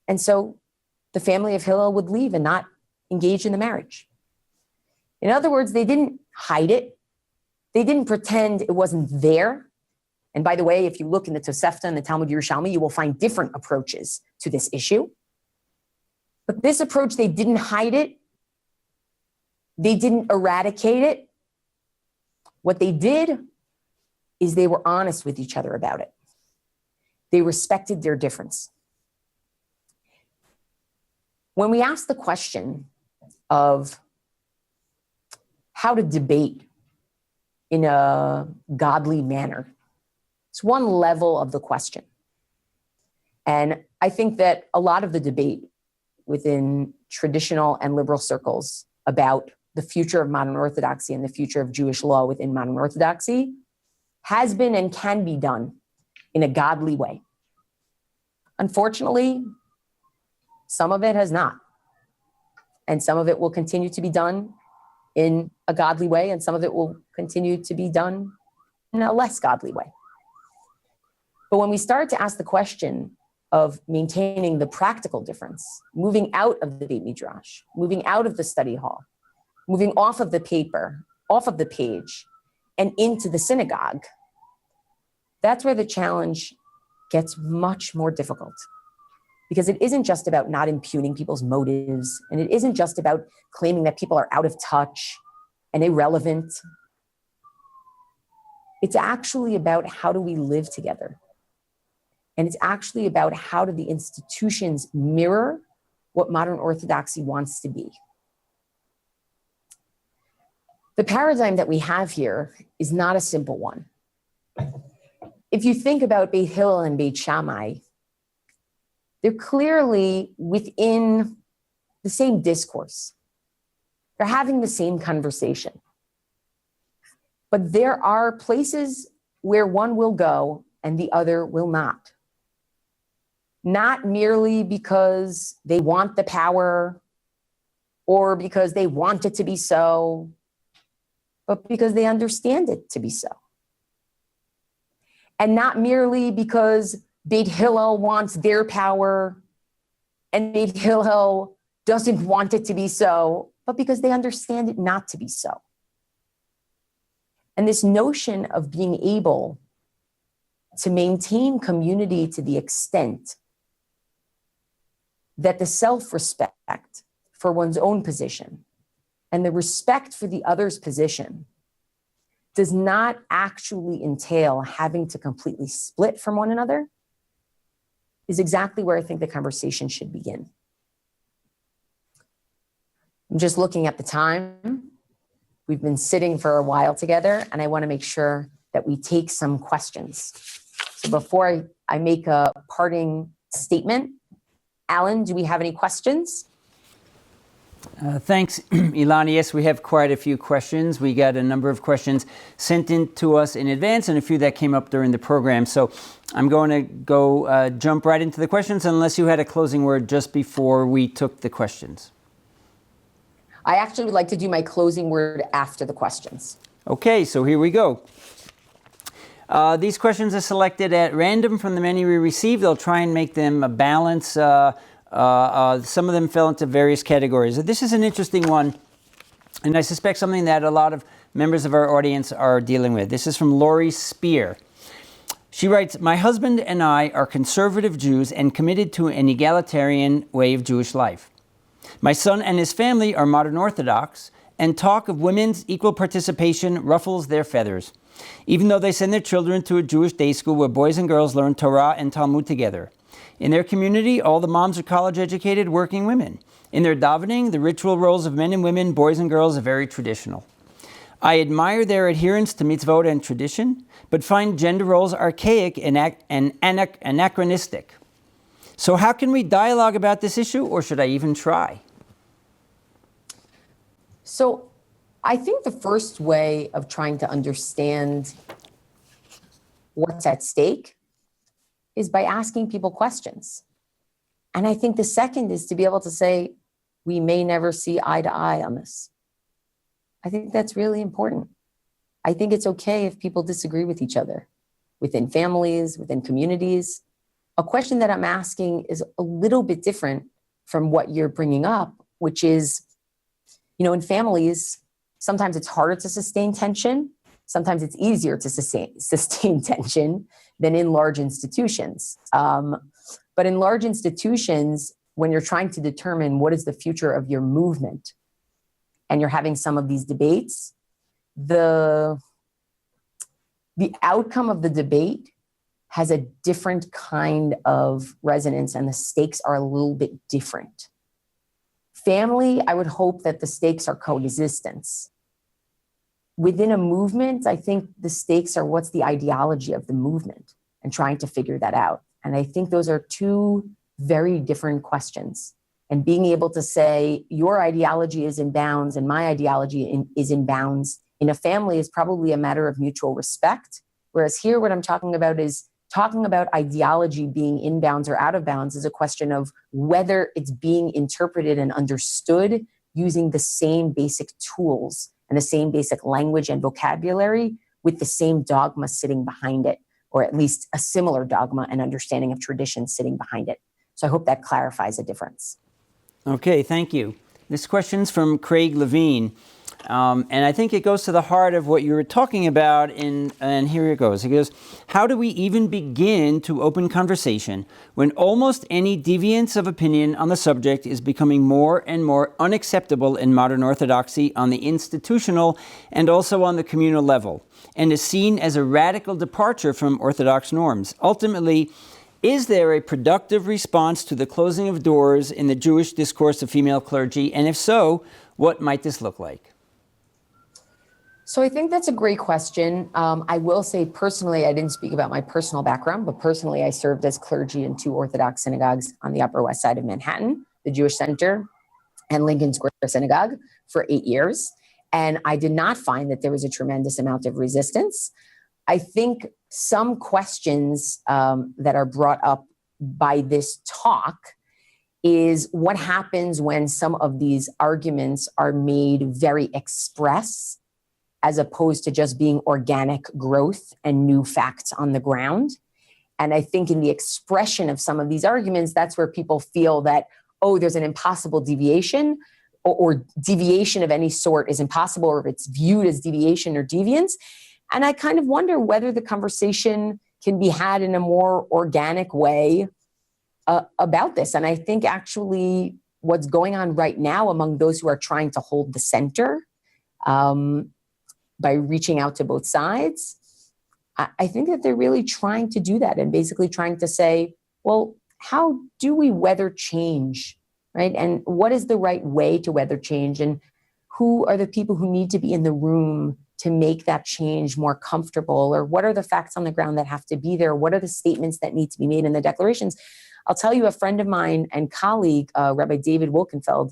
And so the family of Hillel would leave and not engage in the marriage. In other words, they didn't hide it. They didn't pretend it wasn't there. And by the way, if you look in the Tosefta and the Talmud Yerushalmi, you will find different approaches to this issue. But this approach, they didn't hide it. They didn't eradicate it. What they did is they were honest with each other about it. They respected their difference. When we ask the question of how to debate in a godly manner, it's one level of the question. And I think that a lot of the debate within traditional and liberal circles about the future of modern Orthodoxy and the future of Jewish law within modern Orthodoxy has been and can be done in a godly way. Unfortunately, some of it has not. And some of it will continue to be done in a godly way, and some of it will continue to be done in a less godly way. But when we start to ask the question of maintaining the practical difference, moving out of the Beit Midrash, moving out of the study hall, moving off of the paper, off of the page, and into the synagogue, that's where the challenge gets much more difficult. Because it isn't just about not impugning people's motives, and it isn't just about claiming that people are out of touch and irrelevant. It's actually about how do we live together. And it's actually about how do the institutions mirror what modern Orthodoxy wants to be. The paradigm that we have here is not a simple one. If you think about Beit Hillel and Beit Shammai, they're clearly within the same discourse. They're having the same conversation. But there are places where one will go and the other will not. Not merely because they want the power or because they want it to be so, but because they understand it to be so. And not merely because Beit Hillel wants their power and Beit Hillel doesn't want it to be so, but because they understand it not to be so. And this notion of being able to maintain community to the extent that the self-respect for one's own position and the respect for the other's position does not actually entail having to completely split from one another is exactly where I think the conversation should begin. I'm just looking at the time. We've been sitting for a while together, and I want to make sure that we take some questions. So before I make a parting statement, Alan, do we have any questions? Thanks, Elana. Yes, we have quite a few questions. We got a number of questions sent in to us in advance and a few that came up during the program. So I'm going to go jump right into the questions unless you had a closing word just before we took the questions. I actually would like to do my closing word after the questions. Okay, so here we go. These questions are selected at random from the many we received. They'll try and make them a balance. Some of them fell into various categories. This is an interesting one, and I suspect something that a lot of members of our audience are dealing with. This is from Lori Spear. She writes, "My husband and I are conservative Jews and committed to an egalitarian way of Jewish life. My son and his family are modern Orthodox, and talk of women's equal participation ruffles their feathers, even though they send their children to a Jewish day school where boys and girls learn Torah and Talmud together. In their community, all the moms are college-educated working women. In their davening, the ritual roles of men and women, boys and girls, are very traditional. I admire their adherence to mitzvot and tradition, but find gender roles archaic and anachronistic. So how can we dialogue about this issue, or should I even try?" So I think the first way of trying to understand what's at stake is by asking people questions. And I think the second is to be able to say, we may never see eye to eye on this. I think that's really important. I think it's okay if people disagree with each other within families, within communities. A question that I'm asking is a little bit different from what you're bringing up, which is, in families, sometimes it's harder to sustain tension. Sometimes it's easier to sustain tension than in large institutions. But in large institutions, when you're trying to determine what is the future of your movement, and you're having some of these debates, the outcome of the debate has a different kind of resonance, and the stakes are a little bit different. Family, I would hope that the stakes are coexistence. Within a movement, I think the stakes are what's the ideology of the movement and trying to figure that out. And I think those are two very different questions. And being able to say your ideology is in bounds and my ideology is in bounds in a family is probably a matter of mutual respect. Whereas here, what I'm talking about is talking about ideology being in bounds or out of bounds is a question of whether it's being interpreted and understood using the same basic tools and the same basic language and vocabulary with the same dogma sitting behind it, or at least a similar dogma and understanding of tradition sitting behind it. So I hope that clarifies the difference. Okay, thank you. This question's from Craig Levine. And I think it goes to the heart of what you were talking about, and here it goes. He goes, "How do we even begin to open conversation when almost any deviance of opinion on the subject is becoming more and more unacceptable in modern Orthodoxy on the institutional and also on the communal level, and is seen as a radical departure from Orthodox norms? Ultimately, is there a productive response to the closing of doors in the Jewish discourse of female clergy? And if so, what might this look like?" So I think that's a great question. I will say personally, I didn't speak about my personal background, but personally I served as clergy in two Orthodox synagogues on the Upper West Side of Manhattan, the Jewish Center and Lincoln Square Synagogue, for 8 years. And I did not find that there was a tremendous amount of resistance. I think some questions that are brought up by this talk is what happens when some of these arguments are made very express, as opposed to just being organic growth and new facts on the ground. And I think in the expression of some of these arguments, that's where people feel that, oh, there's an impossible deviation, or deviation of any sort is impossible, or if it's viewed as deviation or deviance. And I kind of wonder whether the conversation can be had in a more organic way about this. And I think actually what's going on right now among those who are trying to hold the center, by reaching out to both sides, I think that they're really trying to do that and basically trying to say, well, how do we weather change, right? And what is the right way to weather change? And who are the people who need to be in the room to make that change more comfortable? Or what are the facts on the ground that have to be there? What are the statements that need to be made in the declarations? I'll tell you, a friend of mine and colleague, Rabbi David Wilkenfeld,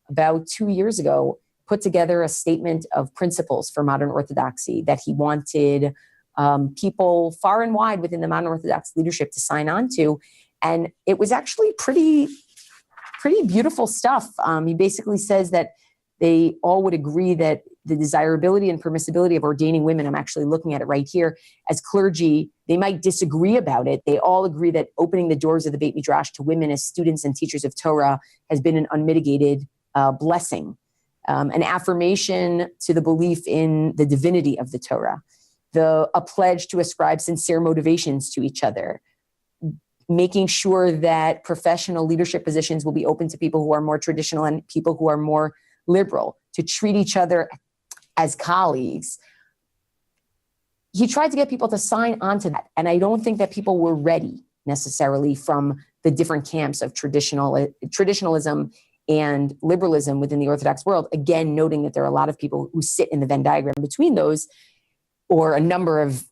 about 2 years ago, put together a statement of principles for modern Orthodoxy that he wanted people far and wide within the modern Orthodox leadership to sign on to. And it was actually pretty beautiful stuff. He basically says that they all would agree that the desirability and permissibility of ordaining women, I'm actually looking at it right here, as clergy, they might disagree about it. They all agree that opening the doors of the Beit Midrash to women as students and teachers of Torah has been an unmitigated blessing, an affirmation to the belief in the divinity of the Torah, a pledge to ascribe sincere motivations to each other, making sure that professional leadership positions will be open to people who are more traditional and people who are more liberal, to treat each other as colleagues. He tried to get people to sign on to that. And I don't think that people were ready necessarily from the different camps of traditionalism and liberalism within the Orthodox world. Again, noting that there are a lot of people who sit in the Venn diagram between those, or a number of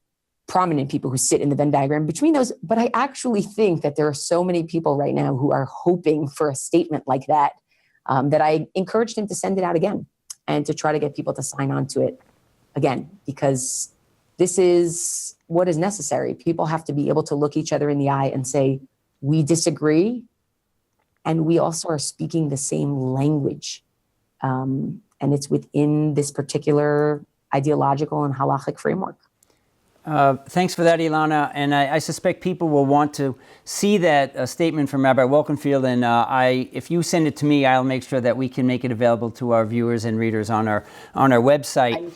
prominent people who sit in the Venn diagram between those. But I actually think that there are so many people right now who are hoping for a statement like that, that I encouraged him to send it out again and to try to get people to sign on to it again, because this is what is necessary. People have to be able to look each other in the eye and say, we disagree, and we also are speaking the same language. And it's within this particular ideological and halachic framework. Thanks for that, Elana. And I suspect people will want to see that statement from Rabbi Wolkenfeld. And if you send it to me, I'll make sure that we can make it available to our viewers and readers on our website.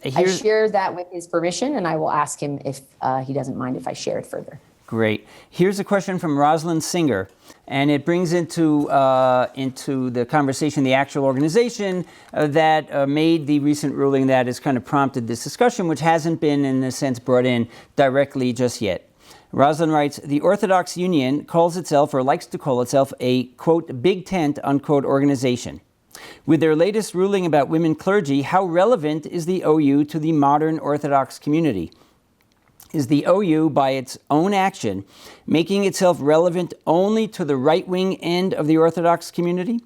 I share that with his permission, and I will ask him if he doesn't mind if I share it further. Great. Here's a question from Rosalind Singer, and it brings into the conversation the actual organization that made the recent ruling that has kind of prompted this discussion, which hasn't been, in a sense, brought in directly just yet. Rosalind writes, the Orthodox Union calls itself, or likes to call itself, a, quote, big tent, unquote, organization. With their latest ruling about women clergy, how relevant is the OU to the modern Orthodox community? Is the OU, by its own action, making itself relevant only to the right-wing end of the Orthodox community?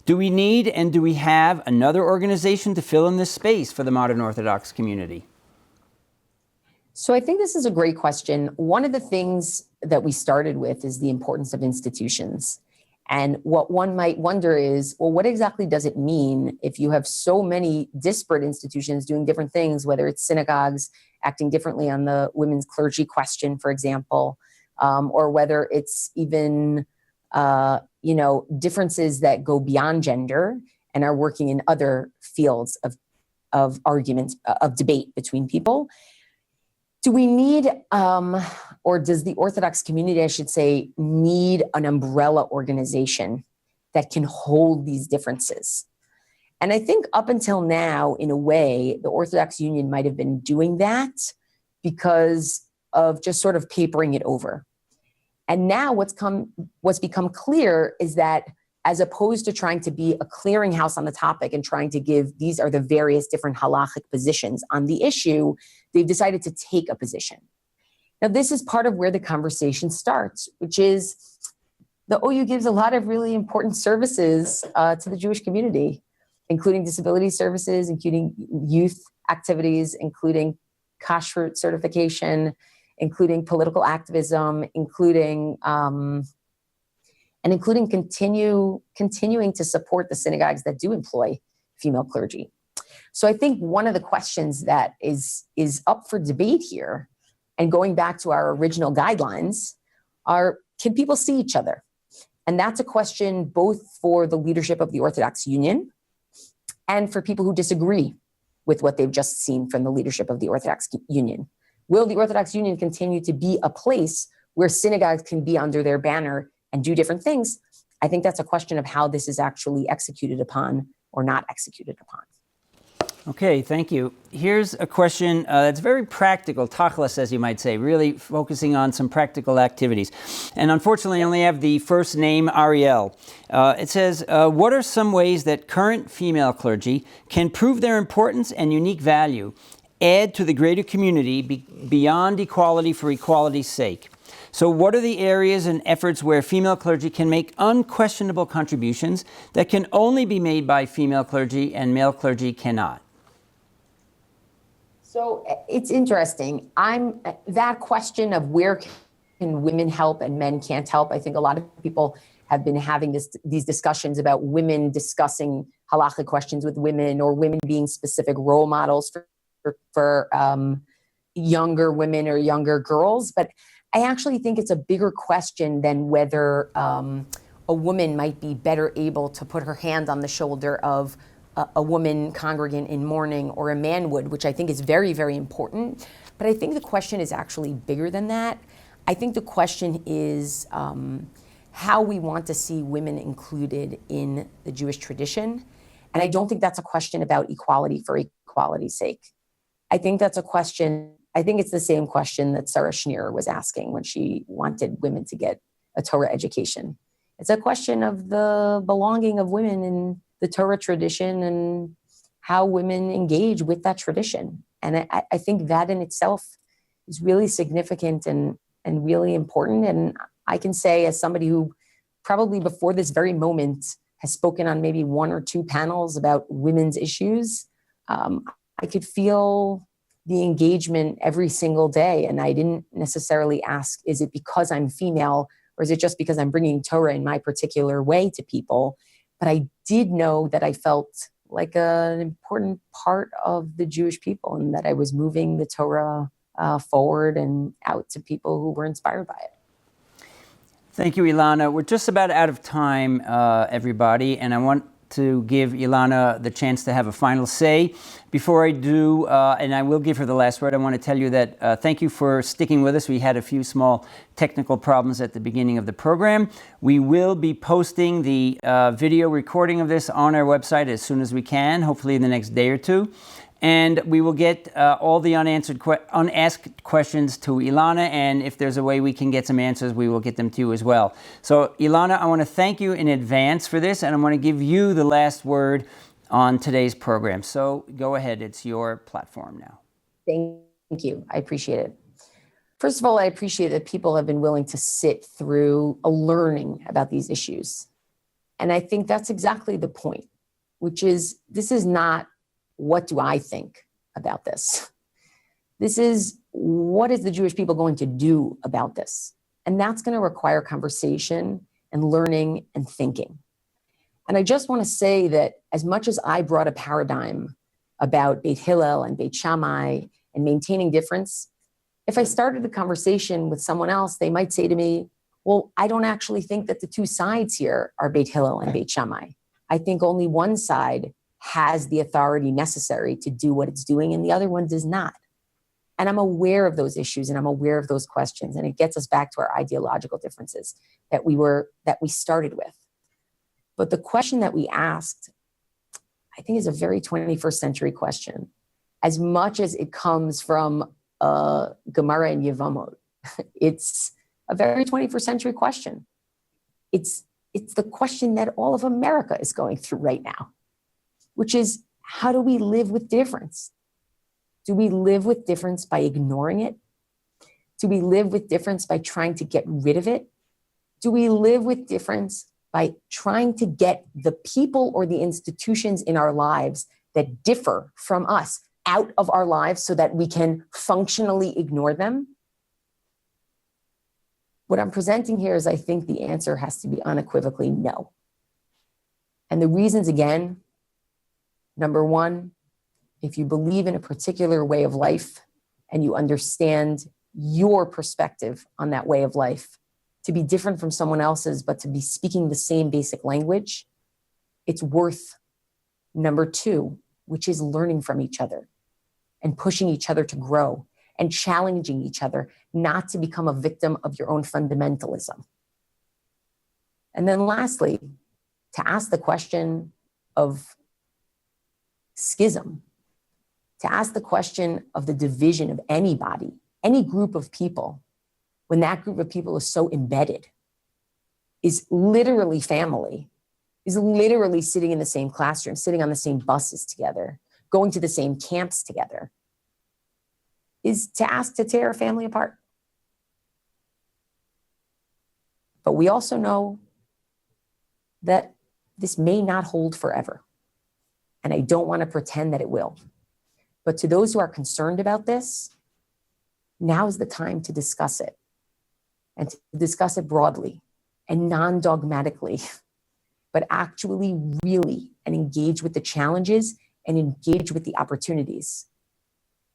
Do we need and do we have another organization to fill in this space for the modern Orthodox community? So I think this is a great question. One of the things that we started with is the importance of institutions. And what one might wonder is, well, what exactly does it mean if you have so many disparate institutions doing different things, whether it's synagogues acting differently on the women's clergy question, for example, or whether it's even, differences that go beyond gender and are working in other fields of arguments, of debate between people. Do we need, or does the Orthodox community, I should say, need an umbrella organization that can hold these differences? And I think up until now, in a way, the Orthodox Union might have been doing that because of just sort of papering it over. And now what's become clear is that as opposed to trying to be a clearinghouse on the topic and trying to give, these are the various different halachic positions on the issue, they've decided to take a position. Now, this is part of where the conversation starts, which is the OU gives a lot of really important services to the Jewish community, including disability services, including youth activities, including kashrut certification, including political activism, including continuing to support the synagogues that do employ female clergy. So I think one of the questions that is up for debate here, and going back to our original guidelines, are, can people see each other? And that's a question both for the leadership of the Orthodox Union and for people who disagree with what they've just seen from the leadership of the Orthodox Union. Will the Orthodox Union continue to be a place where synagogues can be under their banner and do different things? I think that's a question of how this is actually executed upon or not executed upon. Okay, thank you. Here's a question that's very practical, tachlis, as you might say, really focusing on some practical activities. And unfortunately, I only have the first name, Ariel. It says, what are some ways that current female clergy can prove their importance and unique value, add to the greater community beyond equality for equality's sake? So what are the areas and efforts where female clergy can make unquestionable contributions that can only be made by female clergy and male clergy cannot? So it's interesting. That question of where can women help and men can't help. I think a lot of people have been having these discussions about women discussing halachic questions with women, or women being specific role models for younger women or younger girls. But I actually think it's a bigger question than whether a woman might be better able to put her hand on the shoulder of a woman congregant in mourning, or a man would, which I think is very, very important. But I think the question is actually bigger than that. I think the question is how we want to see women included in the Jewish tradition. And I don't think that's a question about equality for equality's sake. I think that's a question, I think it's the same question that Sarah Schneer was asking when she wanted women to get a Torah education. It's a question of the belonging of women in the Torah tradition and how women engage with that tradition. And I think that in itself is really significant and really important. And I can say, as somebody who probably before this very moment has spoken on maybe 1 or 2 panels about women's issues, I could feel the engagement every single day. And I didn't necessarily ask, is it because I'm female, or is it just because I'm bringing Torah in my particular way to people? But I did know that I felt like an important part of the Jewish people, and that I was moving the Torah forward and out to people who were inspired by it. Thank you, Elana. We're just about out of time, everybody, and I want to give Elana the chance to have a final say. Before I do, and I will give her the last word, I want to tell you that thank you for sticking with us. We had a few small technical problems at the beginning of the program. We will be posting the video recording of this on our website as soon as we can, hopefully in the next day or two. And we will get all the unasked questions to Elana, and if there's a way we can get some answers, we will get them to you as well. So, Elana, I want to thank you in advance for this, and I want to give you the last word on today's program. So, go ahead. It's your platform now. Thank you. I appreciate it. First of all, I appreciate that people have been willing to sit through a learning about these issues. And I think that's exactly the point, which is, this is not, what do I think about this? This is, what is the Jewish people going to do about this? And that's going to require conversation and learning and thinking. And I just want to say that as much as I brought a paradigm about Beit Hillel and Beit Shammai and maintaining difference, if I started a conversation with someone else, they might say to me, well, I don't actually think that the 2 sides here are Beit Hillel and Beit Shammai. I think only one side has the authority necessary to do what it's doing, and the other one does not. And I'm aware of those issues, and I'm aware of those questions, and it gets us back to our ideological differences that we started with. But the question that we asked, I think, is a very 21st century question, as much as it comes from Gemara and Yevamot. It's a very 21st century question. It's the question that all of America is going through right now, which is, how do we live with difference? Do we live with difference by ignoring it? Do we live with difference by trying to get rid of it? Do we live with difference by trying to get the people or the institutions in our lives that differ from us out of our lives so that we can functionally ignore them? What I'm presenting here is, I think the answer has to be unequivocally no. And the reasons, again, number one, if you believe in a particular way of life and you understand your perspective on that way of life to be different from someone else's, but to be speaking the same basic language, it's worth number 2, which is learning from each other and pushing each other to grow and challenging each other not to become a victim of your own fundamentalism. And then lastly, to ask the question of schism to ask the question of the division of anybody, any group of people, when that group of people is so embedded, is literally family, is literally sitting in the same classroom, sitting on the same buses together, going to the same camps together, is to ask to tear a family apart. But we also know that this may not hold forever. And I don't want to pretend that it will. But to those who are concerned about this, now is the time to discuss it, and to discuss it broadly and non-dogmatically, but actually really and engage with the challenges and engage with the opportunities.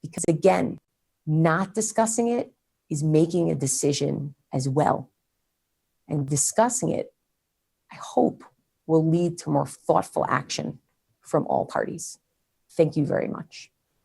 Because again, not discussing it is making a decision as well. And discussing it, I hope, will lead to more thoughtful action from all parties. Thank you very much.